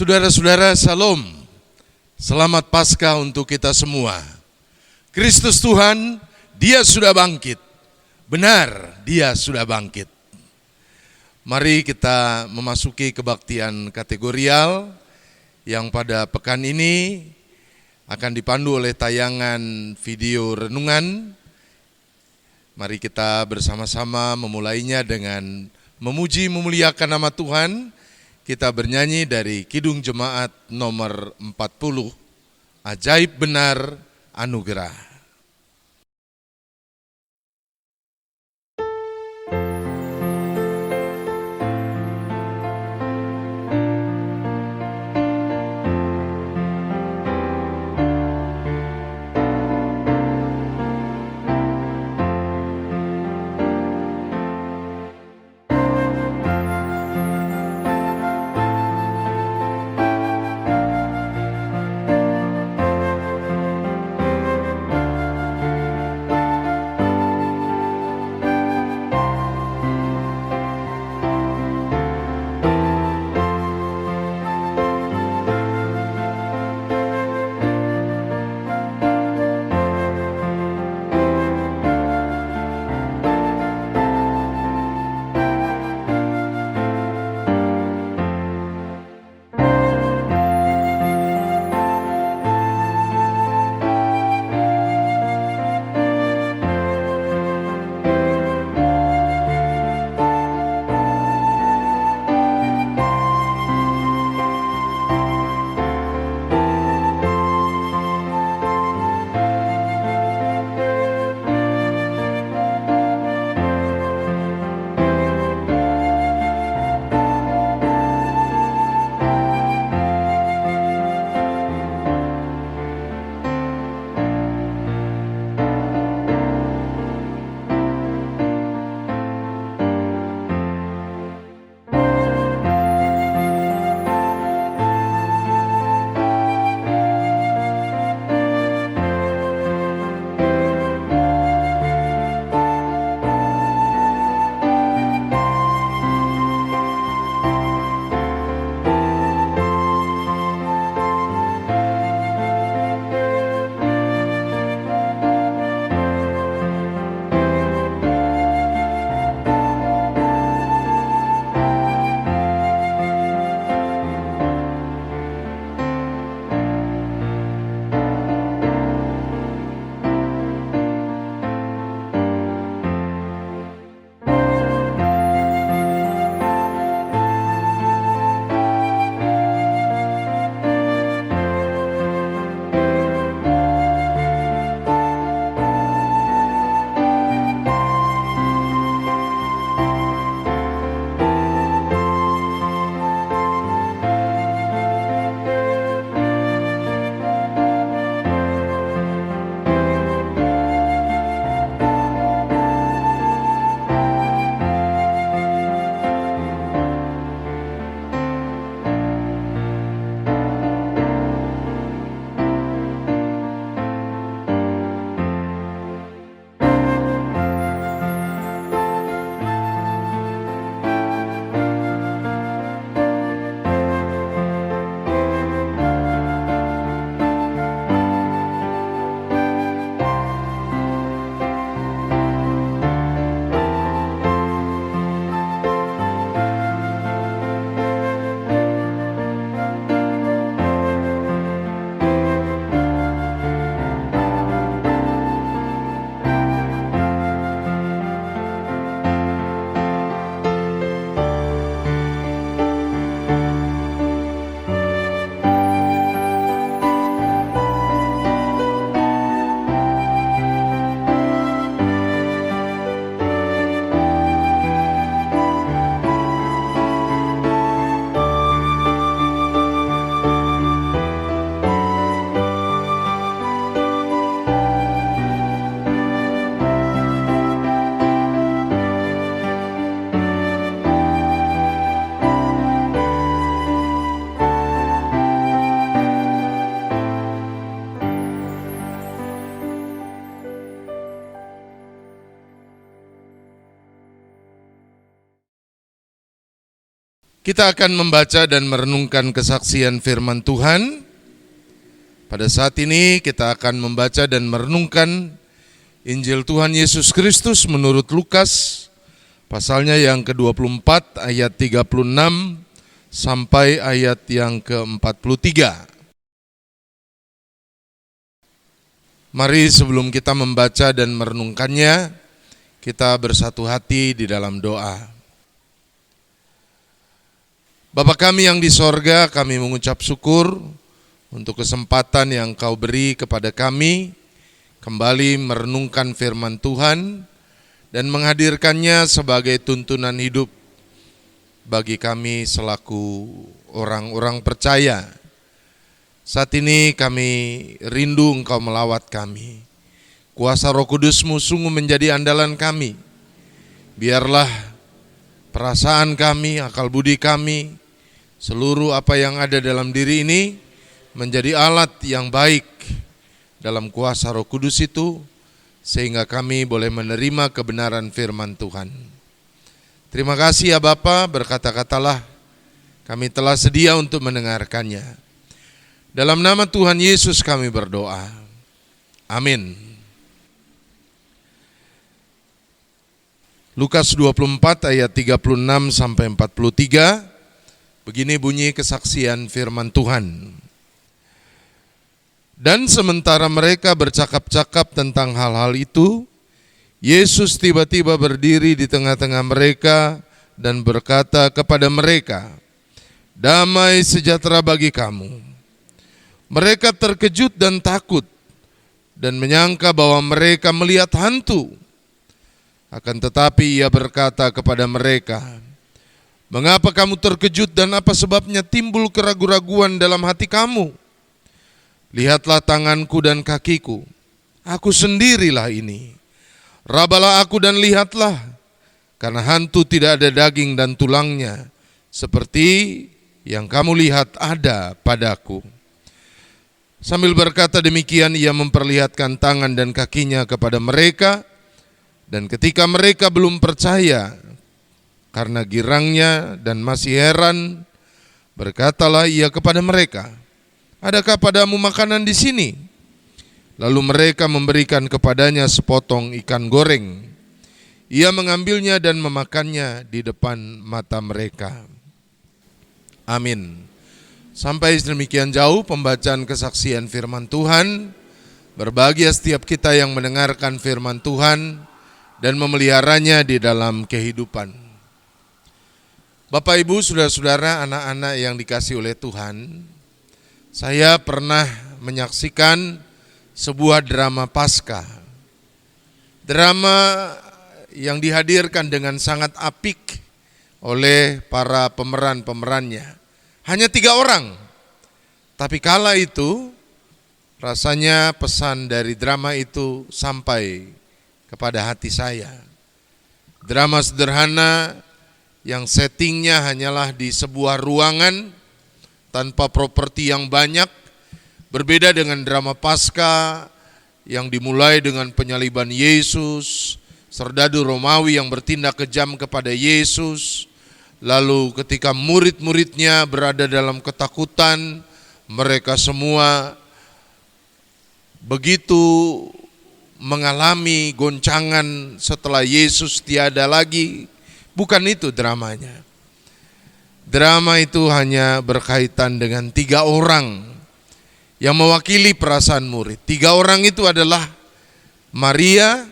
Saudara-saudara, Salam. Selamat Paskah untuk kita semua. Kristus Tuhan, Dia sudah bangkit. Benar, Dia sudah bangkit. Mari kita memasuki kebaktian kategorial yang pada pekan ini akan dipandu oleh tayangan video renungan. Mari kita bersama-sama memulainya dengan memuji memuliakan nama Tuhan. Kita bernyanyi dari Kidung Jemaat nomor 40, Ajaib Benar Anugerah. Kita akan membaca dan merenungkan kesaksian firman Tuhan. Pada saat ini kita akan membaca dan merenungkan Injil Tuhan Yesus Kristus menurut Lukas, pasalnya yang ke-24 ayat 36 sampai ayat yang ke-43. Mari sebelum kita membaca dan merenungkannya, kita bersatu hati di dalam doa. Bapa kami yang di sorga, kami mengucap syukur untuk kesempatan yang Kau beri kepada kami kembali merenungkan firman Tuhan dan menghadirkannya sebagai tuntunan hidup bagi kami selaku orang-orang percaya. Saat ini kami rindu Engkau melawat kami. Kuasa Roh Kudus-Mu sungguh menjadi andalan kami. Biarlah perasaan kami, akal budi kami, seluruh apa yang ada dalam diri ini menjadi alat yang baik dalam kuasa Roh Kudus itu, sehingga kami boleh menerima kebenaran firman Tuhan. Terima kasih ya Bapa, berkata-katalah, kami telah sedia untuk mendengarkannya. Dalam nama Tuhan Yesus kami berdoa. Amin. Lukas 24 ayat 36 sampai 43. Begini bunyi kesaksian firman Tuhan. Dan sementara mereka bercakap-cakap tentang hal-hal itu, Yesus tiba-tiba berdiri di tengah-tengah mereka dan berkata kepada mereka, "Damai sejahtera bagi kamu." Mereka terkejut dan takut dan menyangka bahwa mereka melihat hantu. Akan tetapi Ia berkata kepada mereka, "Mengapa kamu terkejut dan apa sebabnya timbul keraguan-raguan dalam hati kamu? Lihatlah tanganku dan kakiku, aku sendirilah ini. Rabalah aku dan lihatlah, karena hantu tidak ada daging dan tulangnya, seperti yang kamu lihat ada padaku." Sambil berkata demikian, Ia memperlihatkan tangan dan kakinya kepada mereka, dan ketika mereka belum percaya karena girangnya dan masih heran, berkatalah Ia kepada mereka, "Adakah padamu makanan di sini?" Lalu mereka memberikan kepadanya sepotong ikan goreng. Ia mengambilnya dan memakannya di depan mata mereka. Amin. Sampai demikian jauh pembacaan kesaksian firman Tuhan. Berbahagia setiap kita yang mendengarkan firman Tuhan dan memeliharanya di dalam kehidupan. Bapak, Ibu, saudara-saudara, anak-anak yang dikasihi oleh Tuhan, saya pernah menyaksikan sebuah drama Paskah. Drama yang dihadirkan dengan sangat apik oleh para pemeran-pemerannya. Hanya 3 orang, tapi kala itu rasanya pesan dari drama itu sampai kepada hati saya. Drama sederhana yang settingnya hanyalah di sebuah ruangan tanpa properti yang banyak, berbeda dengan drama Paskah yang dimulai dengan penyaliban Yesus, serdadu Romawi yang bertindak kejam kepada Yesus, lalu ketika murid-muridnya berada dalam ketakutan, mereka semua begitu mengalami goncangan setelah Yesus tiada lagi. Bukan itu dramanya. Drama itu hanya berkaitan dengan 3 orang yang mewakili perasaan murid. 3 orang itu adalah Maria,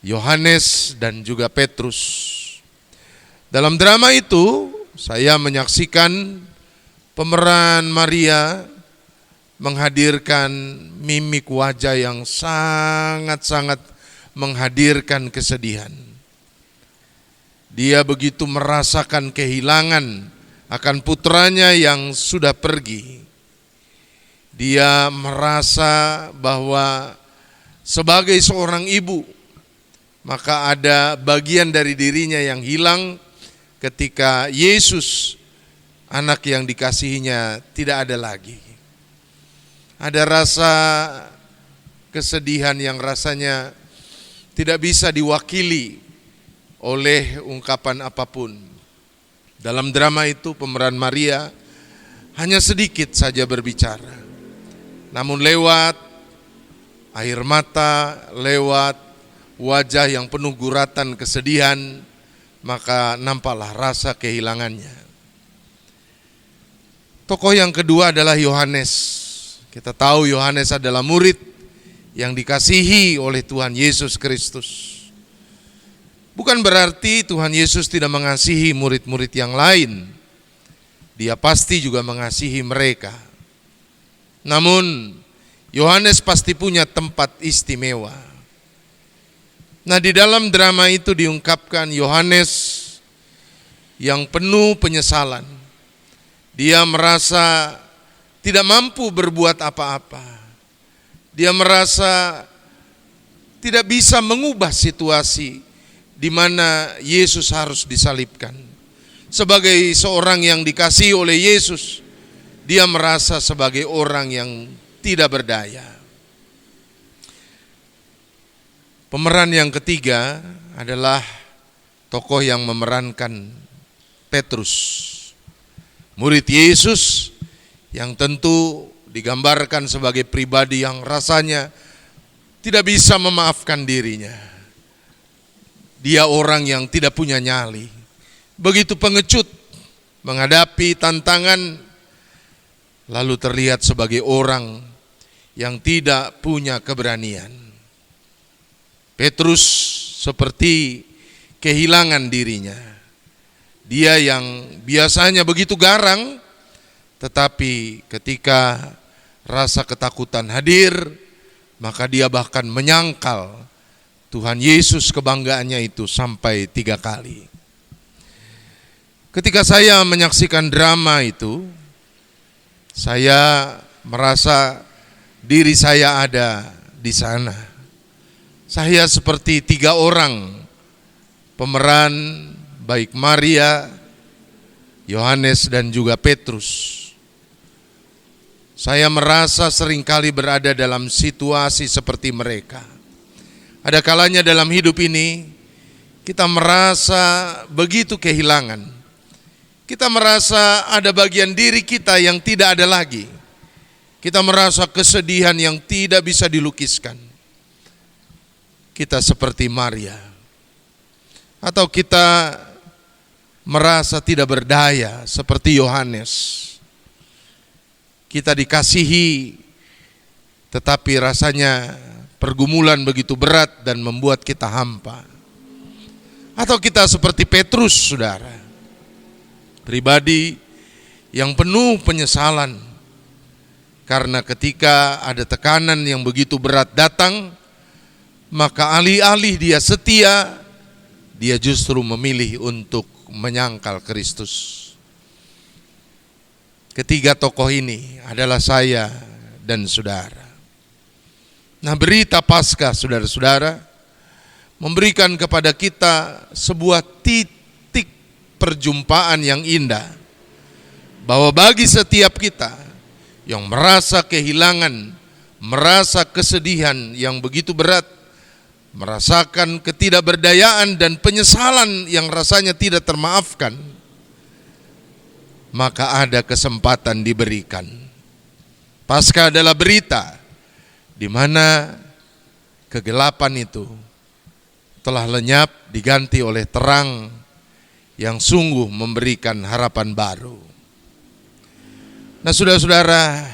Yohanes, dan juga Petrus. Dalam drama itu saya menyaksikan pemeran Maria menghadirkan mimik wajah yang sangat-sangat menghadirkan kesedihan. Dia begitu merasakan kehilangan akan putranya yang sudah pergi. Dia merasa bahwa sebagai seorang ibu, maka ada bagian dari dirinya yang hilang ketika Yesus, anak yang dikasihinya, tidak ada lagi. Ada rasa kesedihan yang rasanya tidak bisa diwakili oleh ungkapan apapun. Dalam drama itu pemeran Maria hanya sedikit saja berbicara. Namun lewat air mata, lewat wajah yang penuh guratan kesedihan, maka nampaklah rasa kehilangannya. Tokoh yang kedua adalah Yohanes. Kita tahu Yohanes adalah murid yang dikasihi oleh Tuhan Yesus Kristus. Bukan berarti Tuhan Yesus tidak mengasihi murid-murid yang lain. Dia pasti juga mengasihi mereka. Namun Yohanes pasti punya tempat istimewa. Nah, di dalam drama itu diungkapkan Yohanes yang penuh penyesalan. Dia merasa tidak mampu berbuat apa-apa. Dia merasa tidak bisa mengubah situasi di mana Yesus harus disalibkan. Sebagai seorang yang dikasihi oleh Yesus, dia merasa sebagai orang yang tidak berdaya. Pemeran yang ketiga adalah tokoh yang memerankan Petrus, murid Yesus yang tentu digambarkan sebagai pribadi yang rasanya tidak bisa memaafkan dirinya. Dia orang yang tidak punya nyali, begitu pengecut menghadapi tantangan, lalu terlihat sebagai orang yang tidak punya keberanian. Petrus seperti kehilangan dirinya. Dia yang biasanya begitu garang, tetapi ketika rasa ketakutan hadir, maka dia bahkan menyangkal Tuhan Yesus, kebanggaannya itu sampai 3 kali. Ketika saya menyaksikan drama itu, saya merasa diri saya ada di sana. Saya seperti 3 orang pemeran, baik Maria, Yohanes dan juga Petrus. Saya merasa seringkali berada dalam situasi seperti mereka. Ada kalanya dalam hidup ini kita merasa begitu kehilangan. Kita merasa ada bagian diri kita yang tidak ada lagi. Kita merasa kesedihan yang tidak bisa dilukiskan. Kita seperti Maria. Atau kita merasa tidak berdaya seperti Yohanes. Kita dikasihi, tetapi rasanya pergumulan begitu berat dan membuat kita hampa. Atau kita seperti Petrus, saudara, pribadi yang penuh penyesalan karena ketika ada tekanan yang begitu berat datang, maka alih-alih dia setia, dia justru memilih untuk menyangkal Kristus. Ketiga tokoh ini adalah saya dan saudara. Nah, berita Paskah, saudara-saudara, memberikan kepada kita sebuah titik perjumpaan yang indah, bahwa bagi setiap kita yang merasa kehilangan, merasa kesedihan yang begitu berat, merasakan ketidakberdayaan dan penyesalan yang rasanya tidak termaafkan, maka ada kesempatan diberikan. Paskah adalah berita di mana kegelapan itu telah lenyap diganti oleh terang yang sungguh memberikan harapan baru. Nah, saudara-saudara,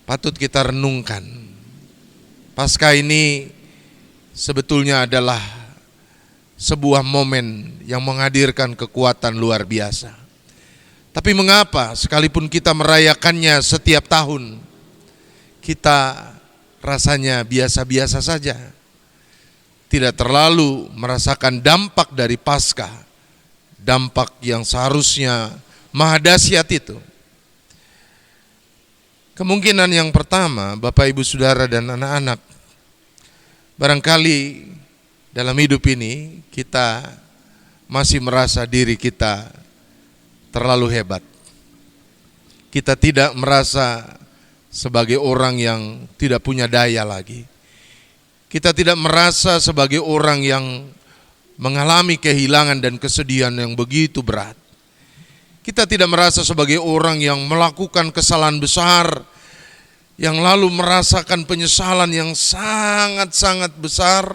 patut kita renungkan. Paskah ini sebetulnya adalah sebuah momen yang menghadirkan kekuatan luar biasa. Tapi mengapa sekalipun kita merayakannya setiap tahun, kita rasanya biasa-biasa saja, tidak terlalu merasakan dampak dari Paskah, dampak yang seharusnya maha dahsyat itu. Kemungkinan yang pertama, Bapak Ibu Saudara dan anak-anak, barangkali dalam hidup ini kita masih merasa diri kita terlalu hebat. Kita tidak merasa sebagai orang yang tidak punya daya lagi. Kita tidak merasa sebagai orang yang mengalami kehilangan dan kesedihan yang begitu berat. Kita tidak merasa sebagai orang yang melakukan kesalahan besar, yang lalu merasakan penyesalan yang sangat-sangat besar,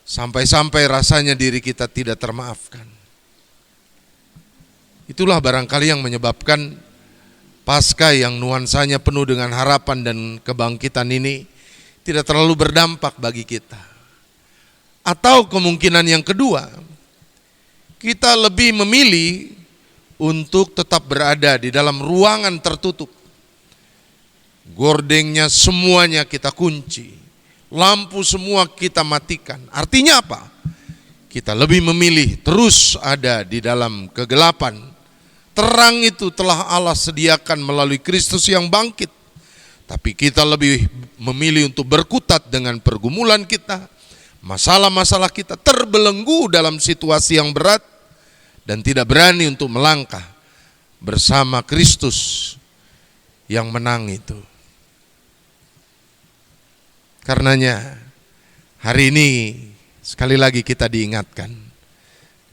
sampai-sampai rasanya diri kita tidak termaafkan. Itulah barangkali yang menyebabkan Paskah yang nuansanya penuh dengan harapan dan kebangkitan ini tidak terlalu berdampak bagi kita. Atau kemungkinan yang kedua, kita lebih memilih untuk tetap berada di dalam ruangan tertutup. Gordengnya semuanya kita kunci, lampu semua kita matikan. Artinya apa? Kita lebih memilih terus ada di dalam kegelapan. Terang itu telah Allah sediakan melalui Kristus yang bangkit. Tapi kita lebih memilih untuk berkutat dengan pergumulan kita, masalah-masalah kita, terbelenggu dalam situasi yang berat, dan tidak berani untuk melangkah bersama Kristus yang menang itu. Karenanya hari ini sekali lagi kita diingatkan,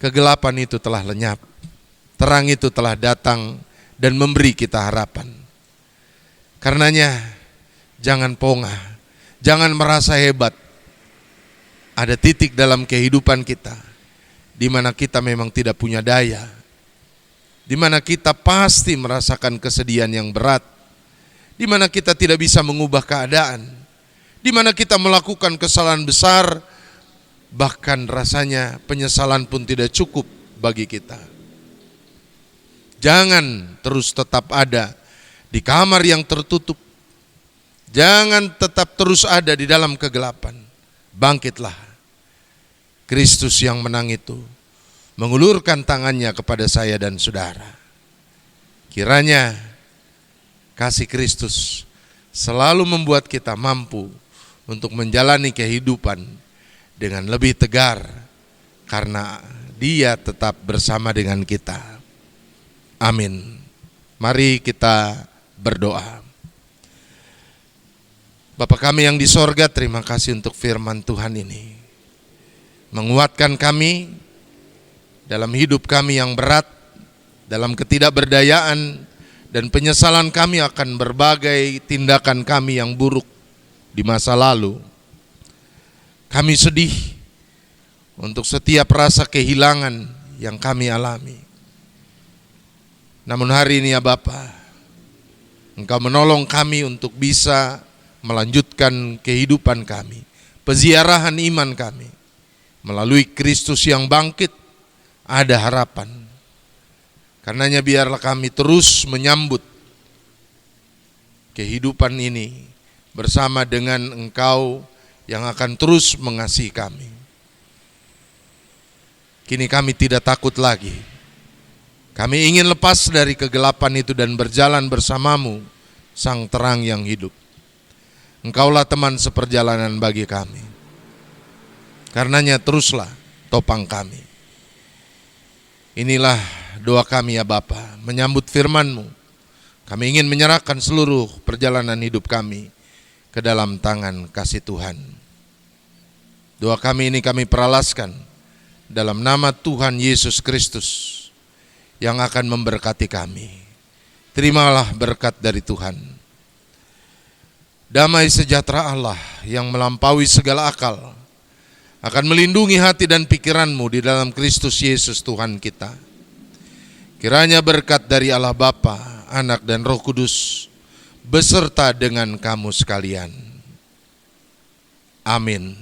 kegelapan itu telah lenyap, terang itu telah datang dan memberi kita harapan. Karenanya jangan pongah, jangan merasa hebat. Ada titik dalam kehidupan kita di mana kita memang tidak punya daya, di mana kita pasti merasakan kesedihan yang berat, di mana kita tidak bisa mengubah keadaan, di mana kita melakukan kesalahan besar, bahkan rasanya penyesalan pun tidak cukup bagi kita. Jangan terus tetap ada di kamar yang tertutup, jangan tetap terus ada di dalam kegelapan. Bangkitlah. Kristus yang menang itu mengulurkan tangannya kepada saya dan saudara. Kiranya kasih Kristus selalu membuat kita mampu untuk menjalani kehidupan dengan lebih tegar, karena Dia tetap bersama dengan kita. Amin. Mari kita berdoa. Bapa kami yang di sorga, terima kasih untuk firman Tuhan ini. Menguatkan kami dalam hidup kami yang berat, dalam ketidakberdayaan dan penyesalan kami akan berbagai tindakan kami yang buruk di masa lalu. Kami sedih untuk setiap rasa kehilangan yang kami alami. Namun hari ini ya Bapa, Engkau menolong kami untuk bisa melanjutkan kehidupan kami, peziarahan iman kami. Melalui Kristus yang bangkit ada harapan. Karenanya biarlah kami terus menyambut kehidupan ini bersama dengan Engkau yang akan terus mengasihi kami. Kini kami tidak takut lagi. Kami ingin lepas dari kegelapan itu dan berjalan bersamamu, Sang Terang yang hidup. Engkaulah teman seperjalanan bagi kami. Karenanya teruslah topang kami. Inilah doa kami ya Bapa, menyambut firman-Mu. Kami ingin menyerahkan seluruh perjalanan hidup kami ke dalam tangan kasih Tuhan. Doa kami ini kami peralaskan dalam nama Tuhan Yesus Kristus yang akan memberkati kami. Terimalah berkat dari Tuhan. Damai sejahtera Allah yang melampaui segala akal akan melindungi hati dan pikiranmu di dalam Kristus Yesus Tuhan kita. Kiranya berkat dari Allah Bapa, Anak dan Roh Kudus beserta dengan kamu sekalian. Amin.